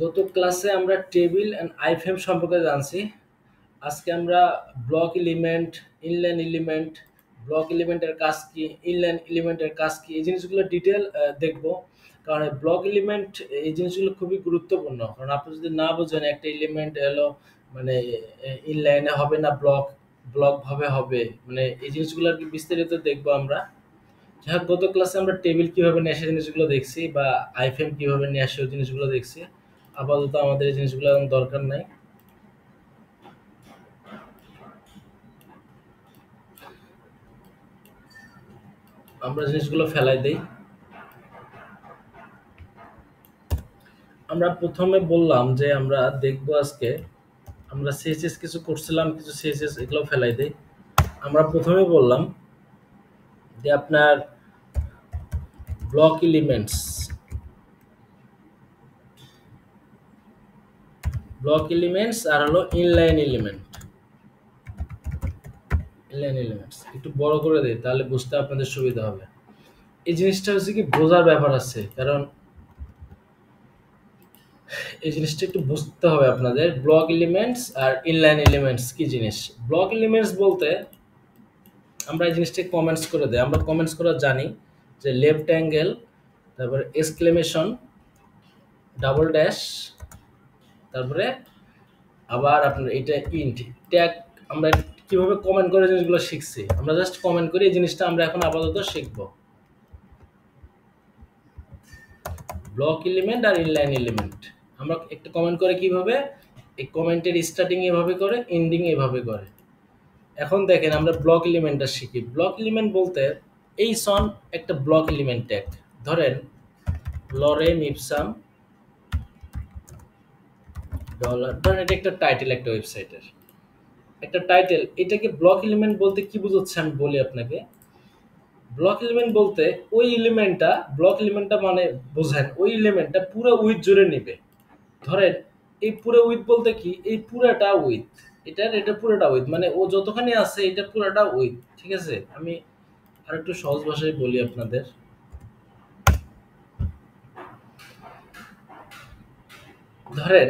গত ক্লাসে আমরা টেবিল অ্যান্ড আইফ্রেম সম্পর্কে জানছি। আজকে আমরা block element, inline element, block এলিমেন্টের কাজ কি, ইনলাইন এলিমেন্টের কাজ কি, এই জিনিসগুলো ডিটেল দেখব। কারণ ব্লক এলিমেন্ট এই জিনিসগুলো খুবই গুরুত্বপূর্ণ। কারণ আপনি যদি না বোঝেন একটা এলিমেন্ট এলো মানে ইনলাইনে হবে না ব্লক ব্লক ভাবে হবে, মানে এই জিনিসগুলো আর কি বিস্তারিত দেখবো আমরা। যাই হোক, গত ক্লাসে আমরা টেবিল কিভাবে নিয়ে আসে জিনিসগুলো দেখছি, বা আইফ্রেম কিভাবে নিয়ে আসে ওই জিনিসগুলো দেখছি। আপাতত আমাদের এই জিনিসগুলো এখন দরকার নাই। আমরা জিনিসগুলো ফেলাই দেই। আমরা প্রথমে বললাম যে আমরা দেখবো আজকে, আমরা সিএসএস কিছু করছিলাম, কিছু সিএসএস এগুলো ফেলাই দেই। আমরা প্রথমে বললাম যে আপনার ব্লক এলিমেন্টস, আর হলো ইনলাইন এলিমেন্ট। ইনলাইন এলিমেন্টস একটু বড় করে দেই, তাহলে বুঝতে আপনাদের সুবিধা হবে। এই জিনিসটা হচ্ছে কি বোঝার ব্যাপার আছে, কারণ এই জিনিসটা একটু বুঝতে হবে আপনাদের। ব্লক এলিমেন্টস আর ইনলাইন এলিমেন্টস কি জিনিস। ব্লক এলিমেন্টস বলতে আমরা এই জিনিসটা কমেন্টস করে দেই, আমরা কমেন্টস করা জানি যে লেফট অ্যাঙ্গেল, তারপরে এক্সক্লেমেশন, ডাবল ড্যাশ, তারপরে আবার আপনার এটা ইন্ট ট্যাগ। আমরা কিভাবে কমেন্ট করে জিনিসগুলো শিখছি, আমরা জাস্ট কমেন্ট করি। এই জিনিসটা আমরা এখন আপাতত শিখব, ব্লক এলিমেন্ট আর ইনলাইন এলিমেন্ট। আমরা একটা কমেন্ট করে কিভাবে, এই কমেন্টের স্টার্টিং এভাবে করে, এন্ডিং এভাবে করে। এখন দেখেন আমরা ব্লক এলিমেন্টটা শিখি। ব্লক এলিমেন্ট বলতে এই সন একটা ব্লক এলিমেন্ট ট্যাগ। ধরেন লরেম ইপসাম ডলার, ধরেন এটা একটা টাইটেল, একটা ওয়েবসাইটের একটা টাইটেল। এটাকে ব্লক এলিমেন্ট বলতে কি বোঝাচ্ছে আমি বলি আপনাকে। ব্লক এলিমেন্ট বলতে ওই এলিমেন্টটা, ব্লক এলিমেন্টটা মানে বোঝেন ওই এলিমেন্টটা পুরো উইথ জুড়ে নিবে। ধরেন এই পুরো উইথ বলতে কি, এই পুরাটা উইথ, এটা পুরোটা উইথ, মানে ও যতখানি আছে এটা পুরোটা উইথ। ঠিক আছে, আমি আর একটু সহজ ভাষায় বলি আপনাদের। ধরেন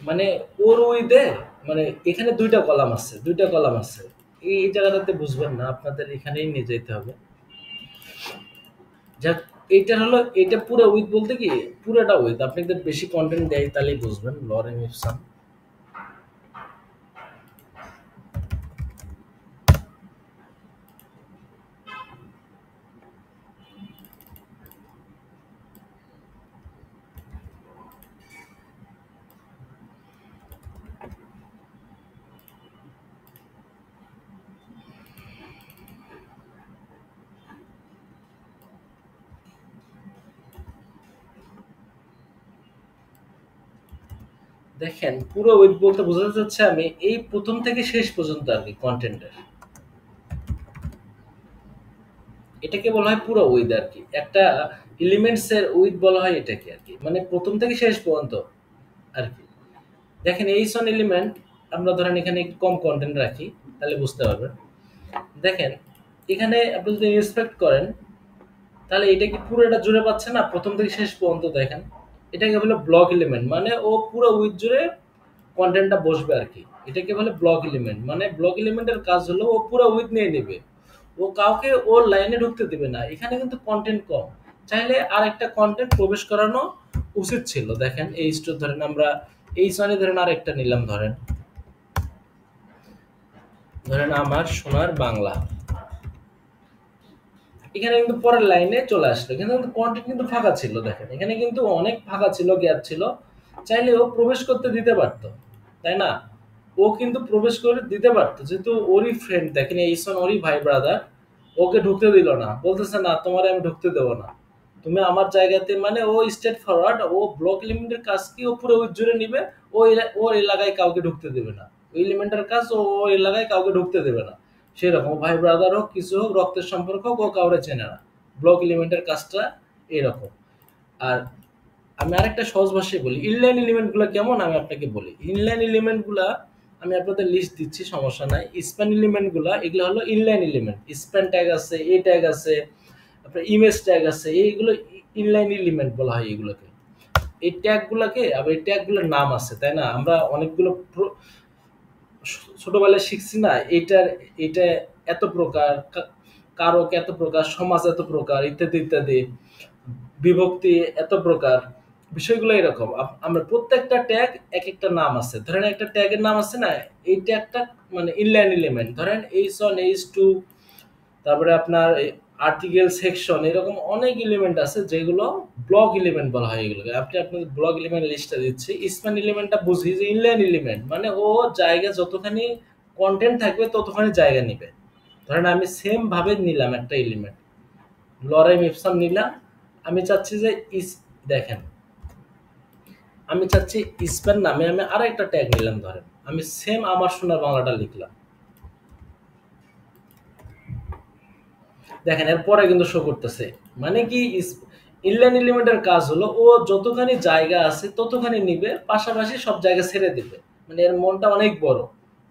মানে ওর উইথে, মানে এখানে দুইটা কলাম আছে। এই জায়গাটাতে বুঝবেন না, আপনাদের এখানেই নিয়ে যেতে হবে। যাক, এইটা হলো, এটা পুরো উইথ বলতে কি পুরোটা উইথ। আপনি যদি বেশি কন্টেন্ট দেয় তাহলেই বুঝবেন। লরেম ইপসাম, দেখেন পুরো উইথ বলতে বোঝাতে চাচ্ছে আমি এই প্রথম থেকে শেষ পর্যন্ত আর কি কন্টেন্টের, এটাকে বলা হয় পুরো উইথ আর কি। একটা এলিমেন্টস এর উইথ বলা হয় এটাকে আর কি, মানে প্রথম থেকে শেষ পর্যন্ত আর কি। দেখেন এই সন এলিমেন্ট, আমরা ধরেন এখানে একটু কম কন্টেন্ট রাখি, তাহলে বুঝতে পারবেন। দেখেন এখানে আপনি যদি ইন্সপেক্ট করেন, তাহলে এটা কি পুরোটা জুড়ে পাচ্ছে না প্রথম থেকে শেষ পর্যন্ত। দেখেন এটাকে বলে ব্লক এলিমেন্ট, মানে ও পুরো উইথ জুড়ে কন্টেন্টটা বসবে আর কি। এটাকে বলে ব্লক এলিমেন্ট। মানে ব্লক এলিমেন্টের কাজ হলো ও পুরো উইথ নিয়ে নেবে, ও কাউকে ওর লাইনে ঢুকতে দেবে না। এখানে কিন্তু কন্টেন্ট কম, চাইলে আর একটা কন্টেন্ট প্রবেশ করানো উচিত ছিল। দেখেন এই স্টোর, ধরেন আমরা এই সনে ধরেন আর একটা নিলাম, ধরেন ধরেন আমার সোনার বাংলা। এখানে কিন্তু পরের লাইনে চলে আসলো, কিন্তু কন্টেন্ট কিন্তু ফাঁকা ছিল। দেখেন এখানে কিন্তু অনেক ফাঁকা ছিল, গ্যাপ ছিল, চাইলে ও প্রবেশ করতে দিতে পারতো, তাই না? ও কিন্তু প্রবেশ করে দিতে পারতো, যেহেতু ওরই ফ্রেন্ড। দেখেন এইসন ওরই ভাই ব্রাদার, ওকে ঢুকতে দিল না, বলতেছে না তোমার আমি ঢুকতে দেবো না, তুমি আমার জায়গাতে। মানে ও স্ট্রেট ফরওয়ার্ড, ও ব্লক এলিমেন্টের কাজ কি ও পুরো জুড়ে নিবে। ওর এলাকায় কাউকে ঢুকতে দেবে না, ওই এলিমেন্টের কাজ ও ওর এলাকায় কাউকে ঢুকতে দেবে না। সেরকম ভাই ব্রাদার হোক, কিছু হোক, রক্তের সম্পর্ক হোক, ও কাউরে চেনে না। ব্লক এলিমেন্টের কাজটা এরকম। আর আমি আরেকটা সহজ ভাষায় বলি, ইনলাইন এলিমেন্ট গুলা কেমন আমি আপনাকে বলি। ইনলাইন এলিমেন্ট গুলা আমি আপনাদের লিস্ট দিচ্ছি, সমস্যা নাই। স্প্যান এলিমেন্ট গুলা এগুলো হলো ইনলাইন এলিমেন্ট। স্প্যান ট্যাগ আছে, এ ট্যাগ আছে, আপনার ইমেজ ট্যাগ আছে, এইগুলো ইনলাইন এলিমেন্ট বলা হয় এগুলোকে। এই ট্যাগগুলোকে আবার এই ট্যাগগুলোর নাম আছে, তাই না? আমরা অনেকগুলো ছোটবেলায় শিখছি না, এটা এত প্রকার, কারক এত প্রকার, সমাজ এত প্রকার, ইত্যাদি ইত্যাদি, বিভক্তি এত প্রকার, বিষয়গুলো এরকম। আমরা প্রত্যেকটা ট্যাগ এক একটা নাম আছে। ধরেন একটা ট্যাগের নাম আছে না, এই ট্যাগটা মানে ইনলাইন এলিমেন্ট। ধরেন H1 H2, তারপরে আপনার আর্টিকেল, সেকশন, এরকম অনেক এলিমেন্ট আছে যেগুলো ব্লক এলিমেন্ট বলা হয় এগুলোকে। আপনাদের ব্লক এলিমেন্ট লিস্টটা দিচ্ছি। স্প্যান এলিমেন্টটা বুঝি যে ইনলাইন এলিমেন্ট, মানে ও জায়গা যতখানি কন্টেন্ট থাকবে ততখানি জায়গা নিবে। ধরেন আমি সেম ভাবে নিলাম একটা এলিমেন্ট, লরেম ইপসাম নিলাম। আমি চাচ্ছি যে দেখেন, আমি চাচ্ছি স্প্যান নামে আমি আরেকটা ট্যাগ নিলাম। ধরেন আমি সেম আমার সোনার বাংলাটা লিখলাম, দেখেন এরপরে কিন্তু শো করতেছে। মানে কি, ইনলাইন এলিমেন্টের কাজ হলো ও যতখানি জায়গা আছে ততখানি নিবে, পাশাপাশি সব জায়গা ছেড়ে দিবে। মানে এর মনটা অনেক বড়,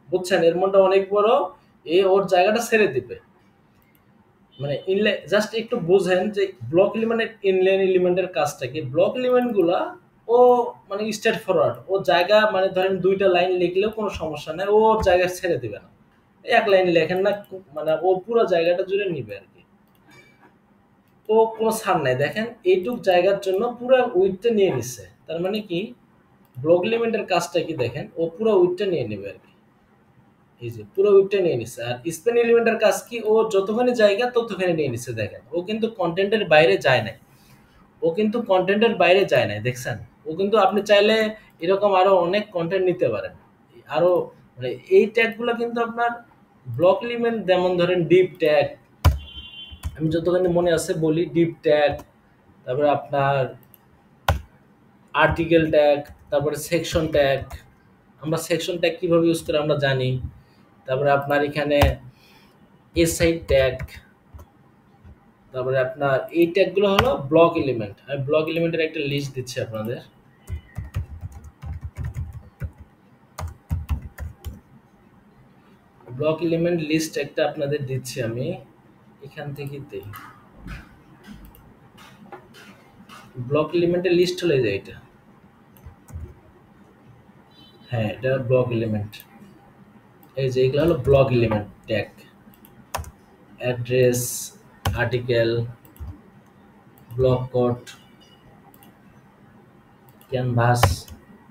বুঝছেন? এর মনটা অনেক বড়, ওর জায়গাটা ছেড়ে দিবে। মানে ইনলাইন, জাস্ট একটু বোঝেন যে ব্লক এলিমেন্টের ইনলাইন এলিমেন্টের কাজটা কি। ব্লক এলিমেন্ট গুলা ও মানে স্ট্রেট ফরওয়ার্ড, ও জায়গা মানে ধরেন দুইটা লাইন লিখলেও কোনো সমস্যা নাই, ও ওর জায়গা ছেড়ে দিবে না। এক লাইন লেখেন না, মানে ও পুরো জায়গাটা জুড়ে নিবে আর কি। ও কোনো ছাড় নাই। দেখেন এইটুক জায়গার জন্য পুরো উইডথটা নিয়ে নিচ্ছে। তার মানে কি, ব্লক এলিমেন্টের কাজটা কি দেখেন, ও পুরো উইডথটা নিয়ে নেবে আর কি। এই যে পুরো উইডথটা নিয়ে নিচ্ছে। আর স্প্যান এলিমেন্টের কাজ কি, ও যতখানি জায়গা ততখানি নিয়ে নিচ্ছে। দেখেন ও কিন্তু কন্টেন্টের বাইরে যায় নাই, ও কিন্তু কন্টেন্টের বাইরে যায় নাই, দেখছেন? ও কিন্তু, আপনি চাইলে এরকম আরো অনেক কন্টেন্ট নিতে পারেন আরো। মানে এই ট্যাগগুলো কিন্তু আপনার ব্লক এলিমেন্ট, যেমন ধরেন ডিপ ট্যাগ, আমি যতখানি মনে আছে বলি, ডিপ ট্যাগ, তারপরে আপনার আর্টিকেল ট্যাগ, তারপরে সেকশন ট্যাগ। আমরা সেকশন ট্যাগ কিভাবে ইউজ করে আমরা জানি। তারপরে আপনার এখানে এসআই ট্যাগ, তারপরে আপনার এই ট্যাগগুলো হলো ব্লক এলিমেন্ট। আমি ব্লক এলিমেন্টের একটা লিস্ট দিচ্ছি আপনাদের। ব্লক এলিমেন্ট লিস্ট একটা আপনাদের দিচ্ছি আমি এখান থেকে। ব্লক এলিমেন্টের লিস্ট হলে যায় এটা। হ্যাঁ, এটা ব্লক এলিমেন্ট। এই যে এগুলো হলো block element tag. Address, article, block code, canvas,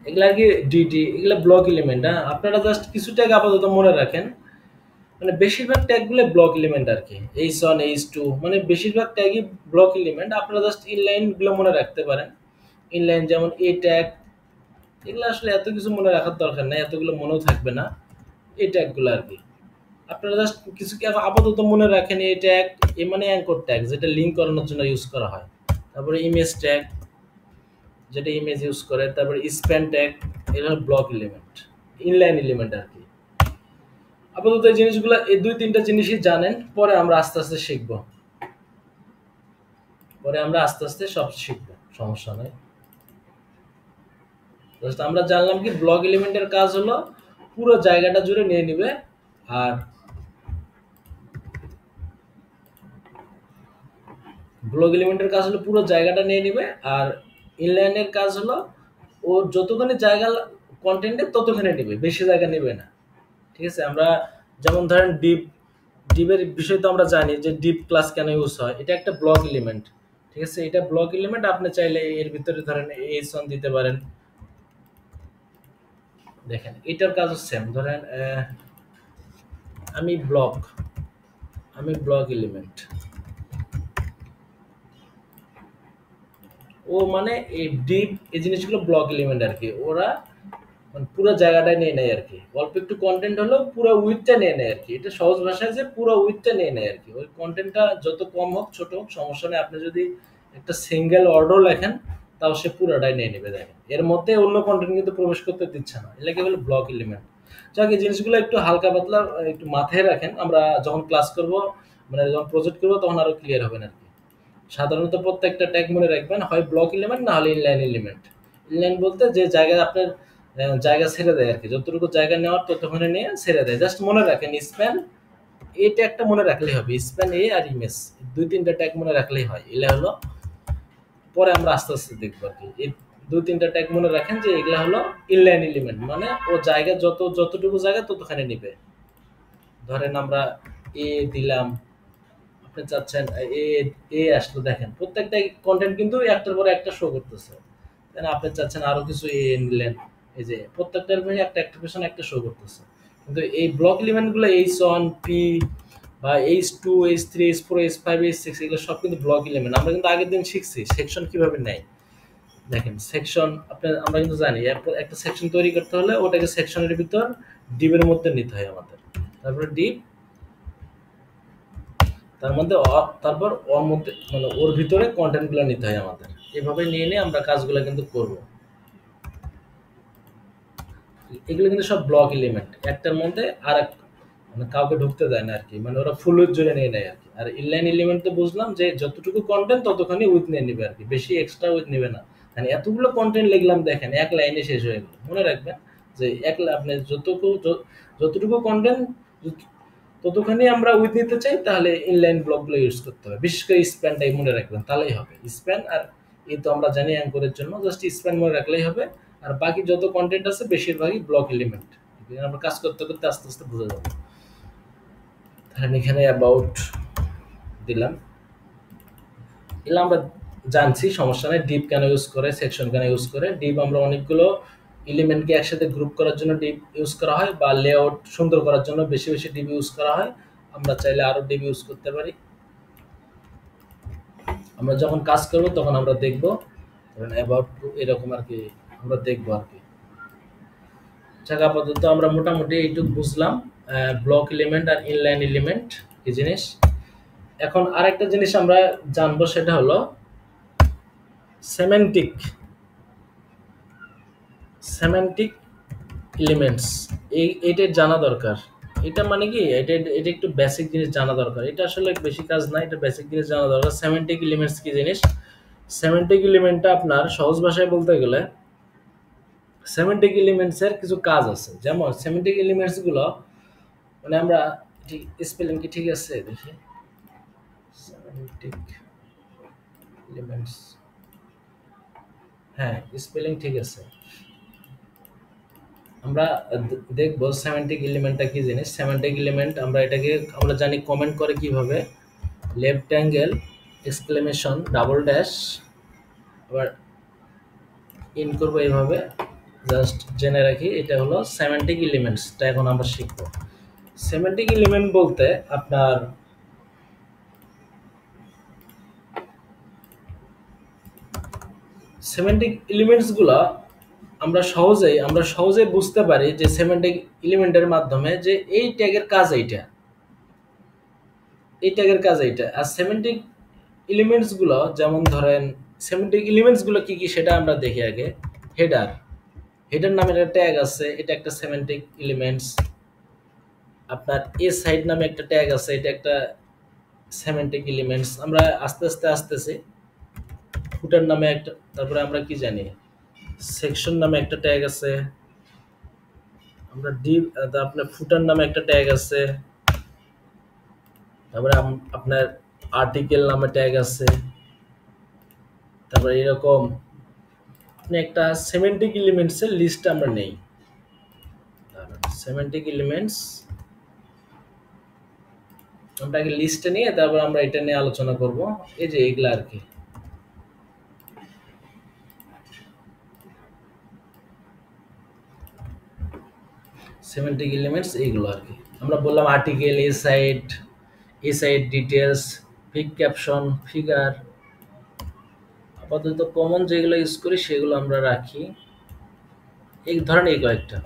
এগুলো আর কি ডিটি, এগুলো ব্লক এলিমেন্ট। হ্যাঁ, আপনারা জাস্ট কিছু ট্যাগ আপাতত মনে রাখেন। মানে বেশিরভাগ ট্যাগগুলো ব্লক এলিমেন্ট আর কি। H1 H2 মানে বেশিরভাগ ট্যাগই ব্লক এলিমেন্ট। আপনারা জাস্ট ইনলাইন গুলো মনে রাখতে পারেন। ইনলাইন যেমন এ ট্যাগ, এগুলো আসলে এত কিছু মনে রাখার দরকার নাই, এতগুলো মনেও থাকবে না এই ট্যাগগুলো আর কি। আপনারা জাস্ট কিছু কি আপাতত মনে রাখেন। এই ট্যাগ এ মানে অ্যাঙ্কর ট্যাগ, যেটা লিঙ্ক করানোর জন্য ইউজ করা হয়। তারপরে ইমেজ ট্যাগ, যেটা ইমেজ ইউজ করে। তারপরে স্প্যান ট্যাগ, এগুলো হলো ব্লক এলিমেন্ট, ইনলাইন এলিমেন্ট আর কি। আপাতত এই জিনিসগুলো, এই দুই তিনটা জিনিসই জানেন, পরে আমরা আস্তে আস্তে শিখবো। পরে আমরা আস্তে আস্তে সব শিখবো, সমস্যা নাই। জাস্ট আমরা জানলাম কি, ব্লক এলিমেন্টের কাজ হলো পুরো জায়গাটা জুড়ে নিয়ে নিবে। আর ব্লক এলিমেন্টের কাজ হলো পুরো জায়গাটা নিয়ে নিবে। আর ইনলাইনের কাজ হলো ও যতখানি জায়গা কন্টেন্টে ততখানি নেবে, বেশি জায়গা নেবে না। ঠিক আছে? আমরা যেমন ধরেন ডিপের বিষয় তো আমরা জানি যে ডিপ ক্লাস কেন ইউজ হয়। এটা একটা ব্লক এলিমেন্ট। ঠিক আছে? এটা ব্লক এলিমেন্ট। আপনি চাইলে এর ভিতরে ধরেন H1 দিতে পারেন। দেখেন এটার কাজও সেম। ধরেন আমি ব্লক এলিমেন্ট, ও মানে এই ডিপ, এই জিনিসগুলো ব্লক এলিমেন্ট আর কি। ওরা মানে পুরো জায়গাটাই নিয়ে নেয় আর কি। অল্প একটু কন্টেন্ট হলো পুরো উইথটা নিয়ে নেয় আর কি। এটা সহজ ভাষায় যে পুরো উইথটা নিয়ে নেয় আর কি। ওই কন্টেন্টটা যত কম হোক, ছোট হোক, সমস্যা নেই। আপনি যদি একটা সিঙ্গেল অর্ডার লেখেন তাও সে পুরোটাই নিয়ে নেবে। দেখেন এর মধ্যে অন্য কন্টেন্ট কিন্তু প্রবেশ করতে দিচ্ছে না। এটাকে বলে ব্লক এলিমেন্ট। যাক, এই জিনিসগুলো একটু হালকা পাতলা একটু মাথায় রাখেন। আমরা যখন ক্লাস করব, মানে যখন প্রজেক্ট করবো, তখন আরো ক্লিয়ার হবেন আর কি। সাধারণত প্রত্যেকটা ট্যাগ মনে রাখবেন, হয় ব্লক এলিমেন্ট না হলে ইনলাইন এলিমেন্ট। ইনলাইন বলতে যে জায়গায় আপনার জায়গা ছেড়ে দেয় আর কি। যতটুকু জায়গা নেওয়ার ততক্ষণে নিয়ে ছেড়ে দেয়। জাস্ট মনে রাখেন স্প্যান এই ট্যাগটা মনে রাখলেই হবে। স্প্যান এ আর ইমেজ, দুই তিনটা ট্যাগ মনে রাখলেই হয়। এগুলো হলো পরে আমরা আস্তে আস্তে দেখবো আর কি। এই ২-৩টা ট্যাগ মনে রাখেন যে এগুলা হলো ইনলাইন এলিমেন্ট, মানে ও জায়গা যতটুকু জায়গা ততখানি নিবে। ধরেন আমরা এ দিলাম, আপনি চাচ্ছেন এ আসলো, দেখেন প্রত্যেকটা কন্টেন্ট কিন্তু একটার পরে একটা শো করতেছে, তাই না? আপনি চাচ্ছেন আরো কিছু নিলেন, এই যে প্রত্যেকটার মানে একটা একটা পেছনে একটা শো করতেছে। কিন্তু এই ব্লক এলিমেন্ট গুলো H1 P বা H2 H3 H4 H5 H6 এগুলো সব কিন্তু ব্লক এলিমেন্ট। আমরা কিন্তু আগের দিন শিখছি সেকশন কিভাবে নেয়। দেখেন সেকশন আপনার আমরা কিন্তু জানি একটা সেকশন তৈরি করতে হলে ওটাকে সেকশনের ভিতর ডিপের মধ্যে নিতে হয় আমাদের। তারপরে ডিপ, তার মধ্যে তারপর ওর মধ্যে মানে ওর ভিতরে কন্টেন্ট গুলো নিতে হয় আমাদের। এভাবে নিয়ে নিয়ে আমরা কাজগুলো কিন্তু করব। এগুলো কিন্তু সব ব্লক এলিমেন্ট, একটার মধ্যে আর এক মানে কাউকে ঢুকতে দেয় না আর কি, মানে ওরা ফুল উইথ জুড়ে নিয়ে নেয় আর কি। আর ইনলাইন এলিমেন্ট তো বুঝলাম যে যতটুকু কন্টেন্ট ততখানি উইথ নিয়ে নিবে আর কি, বেশি এক্সট্রা উইথ নেবে না। মানে এতগুলো কন্টেন্ট লিখলাম, দেখেন এক লাইনে শেষ হয়ে গেল। মনে রাখবেন যে আপনি যতটুকু কন্টেন্ট ততখানি আমরা উইথ নিতে চাই, তাহলে ইনলাইন ব্লকগুলো ইউজ করতে হবে। বিশেষ করে স্প্যানটাই মনে রাখবেন, তাহলেই হবে। স্প্যান আর এই তো আমরা জানি অ্যাঙ্করের জন্য জাস্ট স্প্যান মনে রাখলেই হবে। আর বাকি যত কন্টেন্ট আছে বেশিরভাগই ব্লক এলিমেন্ট। আমরা কাজ করতে করতে আস্তে আস্তে বুঝে যাবো। তাহলে এখানে অ্যাবাউট দিলাম, এগুলো আমরা জানছি, সমস্যা নেই। ডিপ কেন ইউজ করে, সেকশন কেন ইউজ করে। ডিপ আমরা অনেকগুলো এলিমেন্টকে একসাথে গ্রুপ করার জন্য ডিপ ইউজ করা হয়, বা লেআউট সুন্দর করার জন্য বেশি বেশি ডিপ ইউজ করা হয়। আমরা চাইলে আরো ডিপ ইউজ করতে পারি। আমরা যখন কাজ করব তখন আমরা দেখব, অ্যাবাউট এরকম আর কি আমরা দেখবো আর কি। যাক, আপাতত আমরা মোটামুটি এইটুকু বুঝলাম ব্লক এলিমেন্ট আর ইনলাইন এলিমেন্ট কি জিনিস। এখন আরেকটা জিনিস আমরা জানবো, সেটা হলো সেমেন্টিক সেমেন্টিক এলিমেন্টস। এইটা জানা দরকার। এটা মানে কি, এটা একটু বেসিক জিনিস জানা দরকার। এটা আসলে বেশি কাজ না, এটা বেসিক জিনিস জানা দরকার। সেমেন্টিক এলিমেন্টস কি জিনিস? সেমেন্টিক এলিমেন্টটা আপনার সহজ ভাষায় বলতে গেলে, সেমেন্টিক এলিমেন্টস এর কিছু কাজ আছে। যেমন সেমেন্টিক এলিমেন্টস গুলো মানে আমরা স্পেলিং কি ঠিক আছে দেখি। সেমেন্টিক এলিমেন্টস, হ্যাঁ স্পেলিং ঠিক আছে। আমরা দেখবো সেমেন্টিক এলিমেন্টটা কি জিনিস। সেমেন্টিক এলিমেন্ট আমরা এটাকে আমরা জানি কমেন্ট করে কিভাবে, left angle exclamation double dash, আবার ইন করবো এইভাবে। জাস্ট জেনে রাখি এটা হলো সেমেন্টিক এলিমেন্টসটা। এখন আমরা শিখবো সেমেন্টিক এলিমেন্ট বলতে আপনার সেমেন্টিক এলিমেন্টস গুলা আমরা সহজেই বুঝতে পারি যে সেমেন্টিক এলিমেন্টের মাধ্যমে যে এই ট্যাগের কাজ এইটা, এই ট্যাগের কাজ এইটা। আর সেমেন্টিক এলিমেন্টস গুলো যেমন ধরেন, সেমেন্টিক এলিমেন্টস গুলো কি কি সেটা আমরা দেখি আগে। হেডার, হেডার নামের একটা ট্যাগ আছে, এটা একটা সেমেন্টিক এলিমেন্টস। আপনার এ সাইড নামে একটা ট্যাগ আছে, এটা একটা সেমেন্টিক এলিমেন্টস। আমরা আস্তে আস্তে আসতেছি। ফুটার নামে একটা, তারপরে আমরা কি জানি, সেকশন নামে একটা ট্যাগ আছে। আমরা ডিপ, আপনার ফুটার নামে একটা ট্যাগ আছে। তারপরে আপনার আর্টিকেল নামে ট্যাগ আছে। তারপরে এরকম আপনি একটা সেমেন্টিক এলিমেন্টস এর লিস্ট আমরা নেই। সেমেন্টিক এলিমেন্টস আমরা আগে লিস্টে নিয়ে তারপর আমরা এটা নিয়ে আলোচনা করব। এই যে এগুলা আর কি, সেমেন্টিক এলিমেন্টস এইগুলো আর কি। আমরা বললাম আর্টিকেল, এ side details, pic caption, figure. আপাতত কমন যেগুলো ইউজ করি সেগুলো আমরা রাখি, এই ধরেন এই কয়েকটা।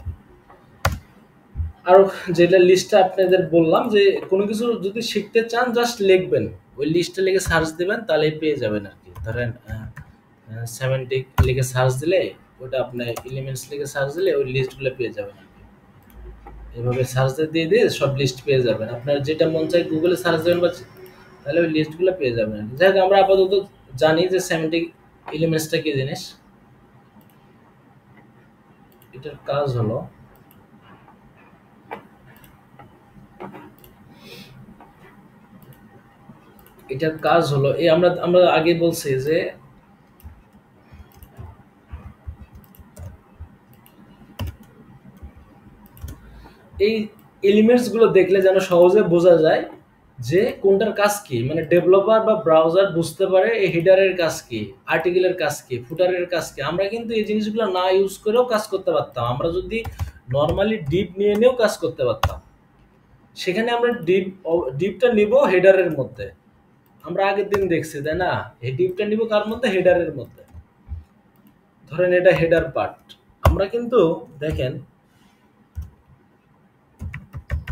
আর যেটা লিস্টটা আপনাদের বললাম যে কোনো কিছু যদি শিখতে চান জাস্ট লিখবেন, ওই লিস্টে লিখে সার্চ দিবেন তাহলেই পেয়ে যাবেন আর কি। ধরেন সেমেন্টিক লিখে সার্চ দিলে, ওটা আপনার এলিমেন্টস লিখে সার্চ দিলে ওই লিস্টগুলো পেয়ে যাবেন আর কি। এভাবে সার্চ দিয়ে দিয়ে সব লিস্ট পেয়ে যাবেন। আপনার যেটা মন চায় গুগলে সার্চ দেবেন বা, তাহলে ওই লিস্টগুলো পেয়ে যাবেন আর কি। যাই হোক, আমরা আপাতত জানি যে সেমেন্টিক এলিমেন্টসটা কি জিনিস। এটার কাজ হলো, এই আমরা আমরা আগে বলছি যে এই এলিমেন্টস গুলো দেখলে যেন সহজে বোঝা যায় যে কোনটার কাজ কি, মানে ডেভেলপার বা ব্রাউজার বুঝতে পারে এই হেডারের কাজ কি, আর্টিকেলের কাজ কি, ফুটারের কাজ কি। আমরা কিন্তু এই জিনিসগুলো না ইউজ করেও কাজ করতে পারতাম, আমরা যদি নর্মালি ডিপ নিয়ে নিয়েও কাজ করতে পারতাম। সেখানে আমরা ডিপটা নিব হেডারের মধ্যে, আমরা আগের দিন দেখছি তাই না, এই ডিপটা নিব কার মধ্যে, হেডারের মধ্যে। ধরেন এটা হেডার পার্ট, আমরা কিন্তু দেখেন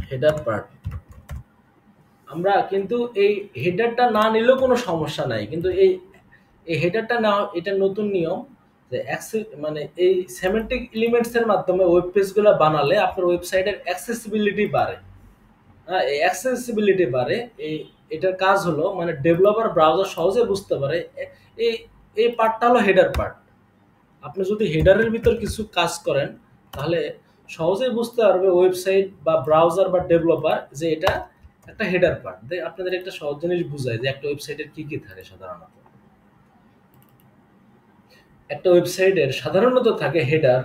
হেডার পার্ট, আমরা কিন্তু এই হেডারটা না নিলেও কোনো সমস্যা নাই, কিন্তু এই এই হেডারটা না, এটা নতুন নিয়ম যে মানে এই সেমেন্টিক এলিমেন্টস এর মাধ্যমে ওয়েব পেজগুলো বানালে আপনার ওয়েবসাইটের অ্যাক্সেসিবিলিটি বাড়ে। হ্যাঁ, এই অ্যাক্সেসিবিলিটি বাড়ে। এটার কাজ হলো মানে ডেভেলপার ব্রাউজার সহজে বুঝতে পারে। এই এই পার্টটা হলো হেডার পার্ট। আপনি যদি হেডারের ভিতর কিছু কাজ করেন তাহলে সহজেই বুঝতে পারবে ওয়েবসাইট বা ব্রাউজার বা ডেভেলপার যে এটা একটা হেডার পার্ট। আপনাদের একটা সহজ জিনিস বুঝায় যে একটা ওয়েবসাইটের কি কি থাকে সাধারণত। একটা ওয়েবসাইটের সাধারণত থাকে হেডার,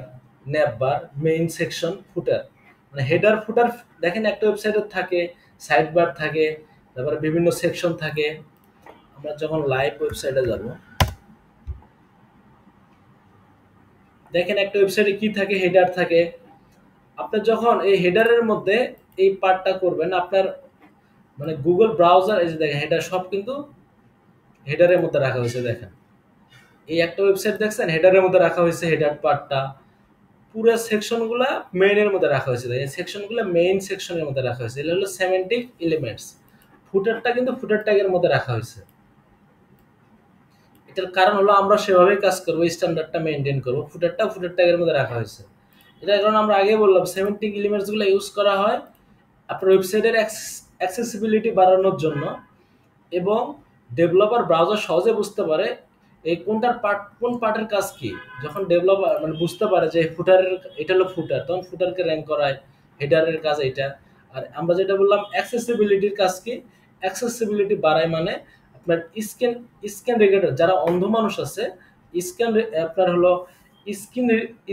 ন্যাববার, মেইন সেকশন, ফুটার। মানে হেডার ফুটার দেখেন একটা ওয়েবসাইটের থাকে, সাইড বার থাকে, তারপরে বিভিন্ন সেকশন থাকে। আমরা যখন লাইভ ওয়েবসাইটে যাব, দেখেন একটা ওয়েবসাইটে কি থাকে, হেডার থাকে। আপনার যখন এই হেডারের মধ্যে এই পার্টটা করবেন, আপনার মানে গুগল ব্রাউজার, এই যে দেখেন হেডার সব কিন্তু হেডারের মধ্যে রাখা হয়েছে। দেখেন এই একটা ওয়েবসাইট দেখছেন হেডারের মধ্যে রাখা হয়েছে, হেডার পার্টটা পুরো সেকশনগুলা মেইনের মধ্যে রাখা হয়েছে। এই সেকশনগুলো মেইন সেকশনের মধ্যে রাখা হয়েছে, এগুলো হলো সেমেন্টিক এলিমেন্টস। ফুটারটা কিন্তু ফুটার ট্যাগের মধ্যে রাখা হয়েছে। এটার কারণ হলো আমরা সেভাবেই কাজ করবো, স্ট্যান্ডার্ডটা মেনটেন করবো, ফুটারটা ফুটার ট্যাগের মধ্যে রাখা হয়েছে। এটার কারণ আমরা আগে বললাম সেমেন্টিক এলিমেন্টসগুলো ইউজ করা হয় আপনার ওয়েবসাইটের অ্যাক্সেসিবিলিটি বাড়ানোর জন্য, এবং ডেভেলপার ব্রাউজার সহজে বুঝতে পারে এই কোনটার পার্ট, কোন পার্টের কাজ কি। যখন ডেভেলপার মানে বুঝতে পারে যে ফুটারের, এটা হলো ফুটার, তখন ফুটারকে র্যাঙ্ক করায়, হেডারের কাজ এটা। আর আমরা যেটা বললাম অ্যাক্সেসিবিলিটির কাজ কি, অ্যাক্সেসিবিলিটি বাড়ায় মানে আপনার স্ক্যান, স্ক্যান রেকর্ডার যারা অন্ধ মানুষ আছে, স্ক্যান আপনার হলো স্ক্রিন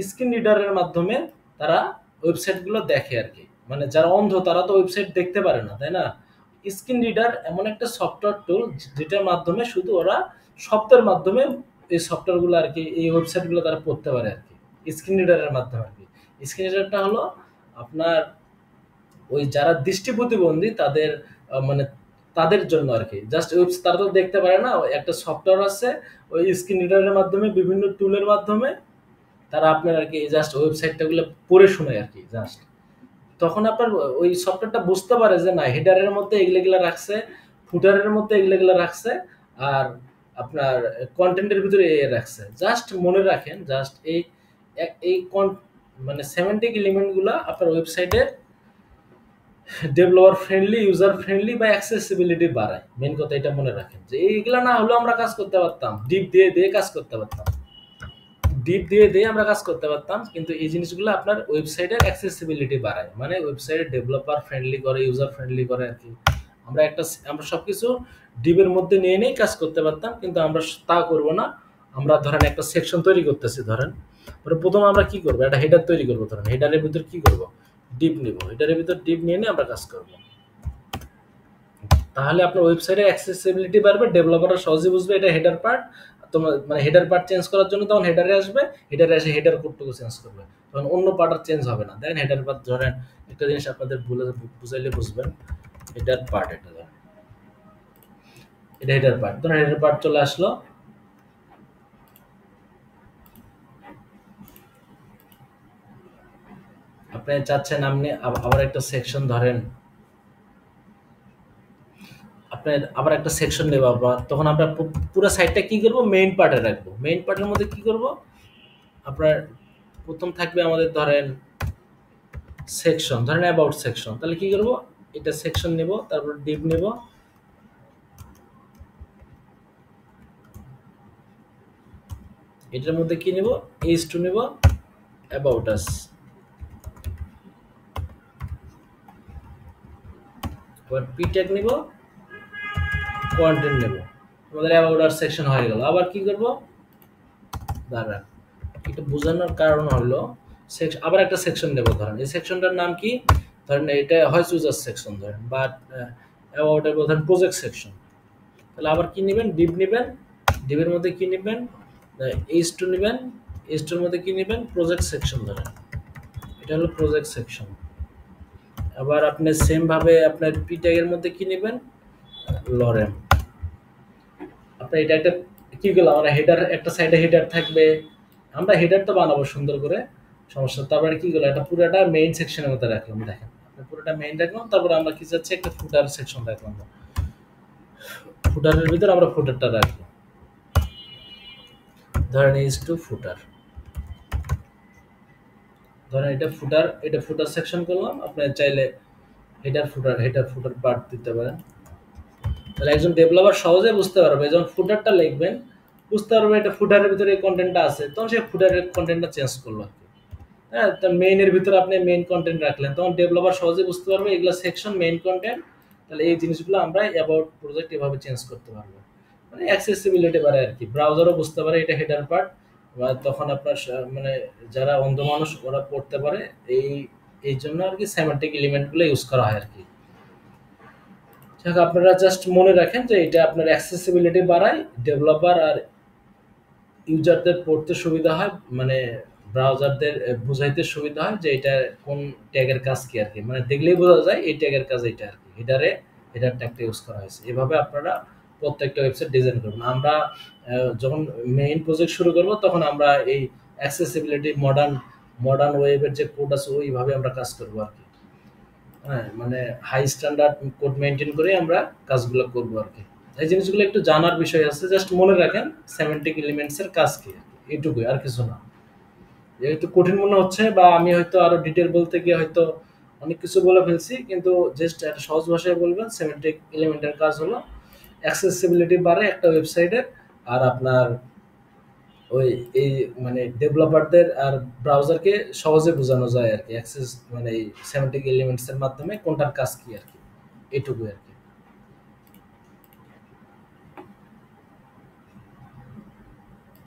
স্ক্রিন রিডারের মাধ্যমে তারা ওয়েবসাইটগুলো দেখে আর কি। মানে যারা অন্ধ তারা তো ওয়েবসাইট দেখতে পারে না তাই না। স্ক্রিন রিডার এমন একটা সফটওয়্যার টুল যেটার মাধ্যমে শুধু ওরা শব্দের মাধ্যমে এই সফটওয়্যারগুলো আর কি, এই ওয়েবসাইটগুলো তারা পড়তে পারে আর কি, স্ক্রিন রিডারের মাধ্যমে আর কি। স্ক্রিন রিডারটা হলো আপনার ওই যারা দৃষ্টি প্রতিবন্ধী তাদের মানে তাদের জন্য আর কি। জাস্ট তারা তো দেখতে পারে না, ওই একটা সফটওয়্যার আছে ওই স্ক্রিন রিডারের মাধ্যমে বিভিন্ন টুলের মাধ্যমে তারা আপনার আর কি জাস্ট ওয়েবসাইটটাগুলো পড়ে শোনায় আর কি জাস্ট। তখন আপনার ওই সফটওয়্যারটা বুঝতে পারে যে না হেডারের মধ্যে এগুলো রাখছে, ফুটারের মধ্যে এগুলো রাখছে, আর আপনার কন্টেন্টের ভিতরে রাখছে। জাস্ট মনে রাখেন, জাস্ট এই এই মানে সেমেন্টিক এলিমেন্টগুলো আপনার ওয়েবসাইটের ডেভেলপার ফ্রেন্ডলি, ইউজার ফ্রেন্ডলি বা অ্যাক্সেসিবিলিটি বাড়ায়। মেন কথা এটা মনে রাখেন যে এইগুলা না হলেও আমরা কাজ করতে পারতাম, ডিপ দিয়ে দিয়ে কাজ করতে পারতাম, ডিপ দিয়ে দিয়ে আমরা কাজ করতে পারতাম। কিন্তু এই জিনিসগুলো আপনার ওয়েবসাইটের অ্যাক্সেসিবিলিটি বাড়ায়, মানে ওয়েবসাইটের ডেভেলপার ফ্রেন্ডলি করে, ইউজার ফ্রেন্ডলি করে আর কি। আমরা সবকিছু ডিপের মধ্যে নিয়ে নিয়েই কাজ করতে পারতাম, কিন্তু আমরা তা করব না। আমরা ধরেন একটা সেকশন তৈরি করতেছি, ধরেন প্রথমে আমরা কি করবো, একটা হেডার তৈরি করবো। ধরেন হেডারের ভিতর কি করব, ডিপ নিব, হেডারের ভিতর ডিপ নিয়ে নিয়ে আমরা কাজ করব। তাহলে আপনার ওয়েবসাইটের অ্যাক্সেসিবিলিটি বাড়বে, ডেভেলপাররা সহজে বুঝবে এটা হেডার পার্ট। তোমার মানে হেডার পার্ট চেঞ্জ করার জন্য তখন হেডারে আসবে, হেডারে এসে হেডার কোডটুকু চেঞ্জ করবে, তখন অন্য পার্ট আর চেঞ্জ হবে না। দেখেন হেডার পার্ট, ধরেন একটা জিনিস আপনাদের বুঝাইলে বুঝবেন, হেডার পার্ট এটা ধরেন, এটা হেডার পার্ট, ধরেন হেডার পার্ট চলে আসলো। আপনি চাচ্ছেন আপনি আবার একটা সেকশন ধরেন, আপনার আবার একটা সেকশন নেব আবার, তখন আমরা পুরো সাইটটা কি করব, মেইন পার্টে রাখবো। মেইন পার্টের মধ্যে কি করব, আপনার প্রথম থাকবে আমাদের ধরেন সেকশন, ধরেন অ্যাবাউট সেকশন। তাহলে কি করব, এটা সেকশন নেব, তারপর ডিপ নেব, এটার মধ্যে কি নেব, H2 নেব, অ্যাবাউট আস, এবার পি ট্যাগ নেব, কন্টেন্ট নেব, আমাদের অ্যাবাউট আস সেকশন হয়ে গেল। আবার কি করব, দাঁড়ান এটা বোঝানোর কারণ হলো আবার একটা সেকশন নেব। ধরেন এই সেকশনটার নাম কি, ধরেন এটা হয় চুজার সেকশন ধরেন, বাট অ্যাবাউট এর ধরেন প্রজেক্ট সেকশন। তাহলে আবার কি নেবেন, ডিভ নেবেন, ডিভের মধ্যে কি নেবেন, এইচ টু নেবেন, এইচ টুর মধ্যে কি নেবেন, প্রজেক্ট সেকশন ধরেন, এটা হলো প্রজেক্ট সেকশন। আবার আপনি সেম ভাবে আপনার পি ট্যাগের মধ্যে কি নেবেন, লরেম। আপনার এটা একটা কি করলাম আমরা, হেডার একটা সাইডে হেডার থাকবে, আমরা হেডার তো বানাবো সুন্দর করে, সমস্যা। তারপরে কি করলাম, এটা পুরোটা মেইন সেকশনের মধ্যে রাখলাম, দেখেন পুরোটা মেইন রাখলাম। তারপরে আমরা কি চাচ্ছি, একটা ফুটার সেকশন রাখলাম, ফুটারের ভিতরে আমরা ফুটারটা রাখবো, ধরেন ইজ টু ফুটার, ধরেন এটা ফুটার, এটা ফুটার সেকশন করলাম। আপনি চাইলে হেডার ফুটার পার্ট দিতে পারেন। তাহলে একজন ডেভেলপার সহজে বুঝতে পারবে, যখন ফুটারটা লিখবেন বুঝতে পারবে এটা ফুটারের ভিতরে এই কন্টেন্টটা আছে, তখন সে ফুটারের কন্টেন্টটা চেঞ্জ করলো আর কি। হ্যাঁ, তো মেইনের ভিতরে আপনি মেইন কন্টেন্ট রাখলেন, তখন ডেভেলপার সহজে বুঝতে পারবে এগুলো সেকশন মেইন কন্টেন্ট। তাহলে এই জিনিসগুলো আমরা অ্যাবাউট প্রজেক্ট এভাবে চেঞ্জ করতে পারবো, মানে অ্যাক্সেসিবিলিটি বাড়ে আর কি, ব্রাউজারও বুঝতে পারে এটা হেডার পার্ট, বা তখন আপনার মানে যারা অন্ধ মানুষ ওরা পড়তে পারে। এই এই জন্য আর কি সেমান্টিক এলিমেন্টগুলো ইউজ করা হয় আর কি। আপনারা জাস্ট মনে রাখেন যে এটা আপনার অ্যাক্সেসিবিলিটি বাড়ায়, ডেভেলপার আর ইউজারদের পড়তে সুবিধা হয়, মানে ব্রাউজারদের বুঝাইতে সুবিধা হয় যে এটা কোন ট্যাগের কাজ কি আর কি, মানে দেখলেই বোঝা যায় এই ট্যাগের কাজ এটা আর কি, হেডার ট্যাগটা ইউজ করা হয়েছে। এভাবে আপনারা প্রত্যেকটা ওয়েবসাইট ডিজাইন করবেন। আমরা যখন মেইন প্রজেক্ট শুরু করব তখন আমরা এই অ্যাক্সেসিবিলিটি মডার্ন ওয়েবের যে কোড আছে ওইভাবে আমরা কাজ করবো আর কি। হ্যাঁ, মানে হাই স্ট্যান্ডার্ড কোড মেনটেন করে আমরা কাজগুলো করবো আর কি। এই জিনিসগুলো একটু জানার বিষয় আছে, জাস্ট মনে রাখেন সেমেন্টিক এলিমেন্টস এর কাজ কি, এইটুকুই, আর কিছু না। যেহেতু কঠিন মনে হচ্ছে বা আমি হয়তো আরো ডিটেল বলতে গিয়ে হয়তো অনেক কিছু বলে ফেলছি, কিন্তু জাস্ট একটা সহজ ভাষায় বলবেন সেমেন্টিক এলিমেন্টের কাজ হলো অ্যাক্সেসিবিলিটি বাড়ে একটা ওয়েবসাইটের, আর আপনার ওই এই মানে ডেভেলপারদের আর ব্রাউজারকে সহজে বোঝানো যায় আর কি, অ্যাক্সেস মানে এই সেমেন্টিক এলিমেন্টস এর মাধ্যমে কোনটার কাজ কি আর কি, এটুকুই আর কি।